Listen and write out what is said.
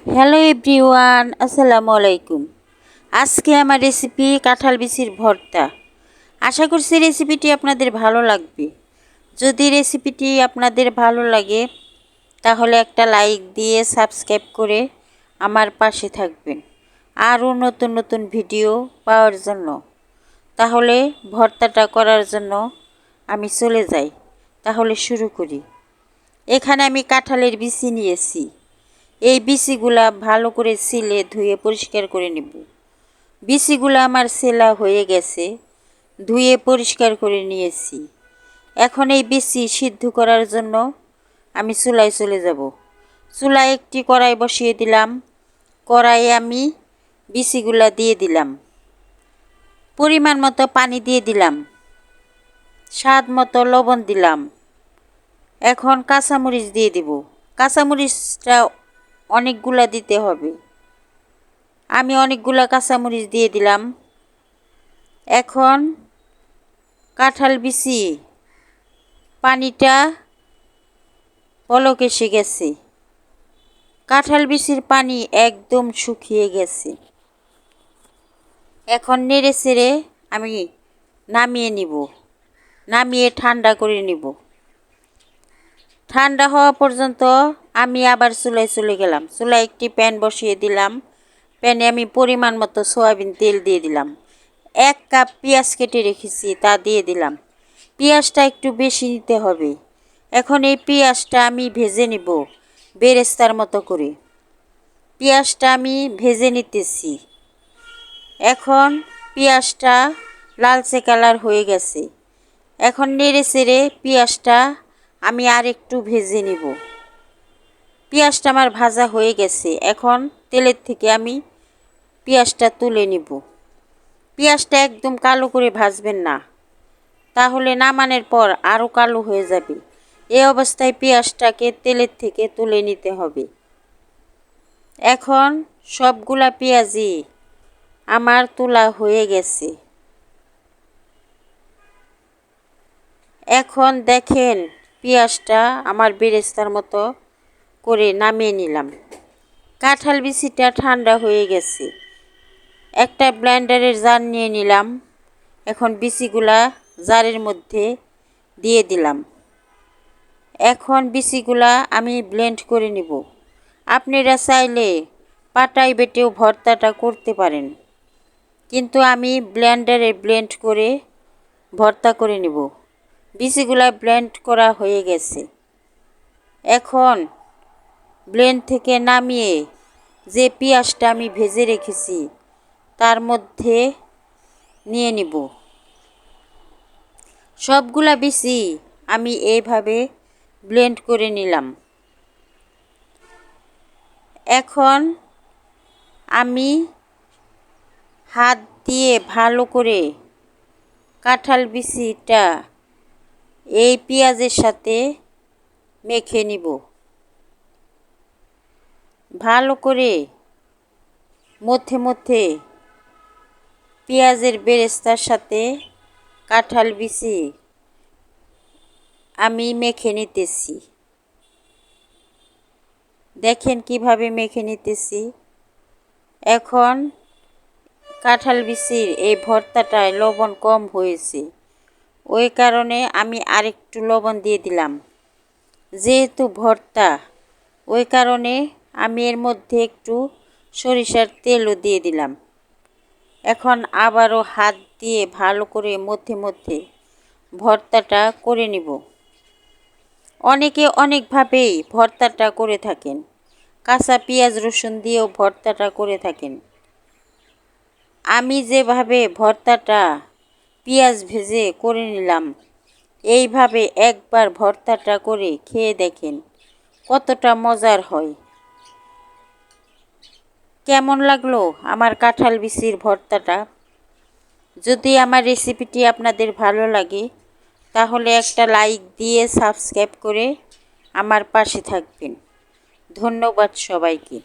Hello everyone, আসসালামু আলাইকুম। আজকে আমার রেসিপি কাঁঠাল বিচির ভর্তা। আশা করছি রেসিপিটি আপনাদের ভালো লাগবে। যদি রেসিপিটি আপনাদের ভালো লাগে তাহলে একটা লাইক দিয়ে সাবস্ক্রাইব করে আমার পাশে থাকবেন আরও নতুন নতুন ভিডিও পাওয়ার জন্য। তাহলে ভর্তাটা করার জন্য আমি চলে যাই। তাহলে শুরু করি। এখানে আমি কাঁঠালের বিচি নিয়েছি। এই বিচিগুলা ভালো করে ছিলে ধুয়ে পরিষ্কার করে নেব। বিচিগুলা আমার সেলা হয়ে গেছে, ধুয়ে পরিষ্কার করে নিয়েছি। এখন এই বিচি সিদ্ধ করার জন্য আমি চুলায় চলে যাব। চুলায় একটি কড়াই বসিয়ে দিলাম। কড়াইয়ে আমি বিচিগুলা দিয়ে দিলাম। পরিমাণ মতো পানি দিয়ে দিলাম। স্বাদ মতো লবণ দিলাম। এখন কাঁচামরিচ দিয়ে দিব। কাঁচামরিচটা অনেকগুলা দিতে হবে। আমি অনেকগুলা কাঁচামরিচ দিয়ে দিলাম। এখন কাঁঠাল বিচি পানিটা পলক এসে গেছে। কাঁঠাল বিচির পানি একদম শুকিয়ে গেছে। এখন নেড়ে চেড়ে আমি নামিয়ে নিব। নামিয়ে ঠান্ডা করে নিব। ঠান্ডা হওয়া পর্যন্ত আমি আবার চুলায় চলে গেলাম। চুলায় একটি প্যান বসিয়ে দিলাম। প্যানে আমি পরিমাণ মতো সয়াবিন তেল দিয়ে দিলাম। 1 কাপ পেঁয়াজ কেটে রেখেছি তা দিয়ে দিলাম। পেঁয়াজটা একটু বেশি নিতে হবে। এখন এই পেঁয়াজটা আমি ভেজে নিব বেরেস্তার মতো করে। পেঁয়াজটা আমি ভেজে নিতেছি। এখন পেঁয়াজটা লালচে কালার হয়ে গেছে। এখন নেড়ে চেড়ে পেঁয়াজটা আমি আর একটু ভেজে নিব। পেঁয়াজটা আমার ভাজা হয়ে গেছে। এখন তেলের থেকে আমি পেঁয়াজটা তুলে নিব। পেঁয়াজটা একদম কালো করে ভাজবেন না, তাহলে নামানোর পর আরও কালো হয়ে যাবে। এই অবস্থায় পেঁয়াজটাকে তেলের থেকে তুলে নিতে হবে। এখন সবগুলা পেঁয়াজই আমার তোলা হয়ে গেছে। এখন দেখেন পেঁয়াজটা আমার বেরেস্তার মতো করে নামিয়ে নিলাম। কাঁঠাল বিচিটা ঠান্ডা হয়ে গেছে। একটা ব্লেন্ডারের জার নিয়ে নিলাম। এখন বিচিগুলা জারের মধ্যে দিয়ে দিলাম। এখন বিচিগুলা আমি ব্লেন্ড করে নিব। আপনারা চাইলে পাটায় বেটেও ভর্তাটা করতে পারেন, কিন্তু আমি ব্লেন্ডারে ব্লেন্ড করে ভর্তা করে নিব। বিচিগুলা ব্লেন্ড করা হয়ে গেছে। এখন ব্লেন্ড থেকে নামিয়ে যে পেঁয়াজটা আমি ভেজে রেখেছি তার মধ্যে নিয়ে নিব। সবগুলা বিচি আমি এইভাবে ব্লেন্ড করে নিলাম। এখন আমি হাত দিয়ে ভালো করে কাঁঠাল বিচিটা এই পেঁয়াজের সাথে মেখে নিব। ভালো করে মধ্যে মধ্যে পেঁয়াজের বেরেস্তার সাথে কাঁঠাল বিচি আমি মেখে নিতেছি। দেখেন কিভাবে মেখে নিতেছি। এখন কাঁঠাল বিচির এই ভর্তাটায় লবণ কম হয়েছে, ওই কারণে আমি আরেকটু লবণ দিয়ে দিলাম। যেহেতু ভর্তা, ওই কারণে আমি এর মধ্যে একটু সরিষার তেলও দিয়ে দিলাম। এখন আবারও হাত দিয়ে ভালো করে মধ্যে মধ্যে ভর্তাটা করে নিব। অনেকে অনেকভাবেই ভর্তাটা করে থাকেন। কাঁচা পেঁয়াজ রসুন দিয়েও ভর্তাটা করে থাকেন। আমি যেভাবে ভর্তাটা পেঁয়াজ ভেজে করে নিলাম, এইভাবে একবার ভর্তাটা করে খেয়ে দেখেন কতটা মজার হয়। কেমন লাগলো আমার কাঁঠাল বিচির ভর্তাটা? যদি আমার রেসিপিটি আপনাদের ভালো লাগে তাহলে একটা লাইক দিয়ে সাবস্ক্রাইব করে আমার পাশে থাকবেন। ধন্যবাদ সবাইকে।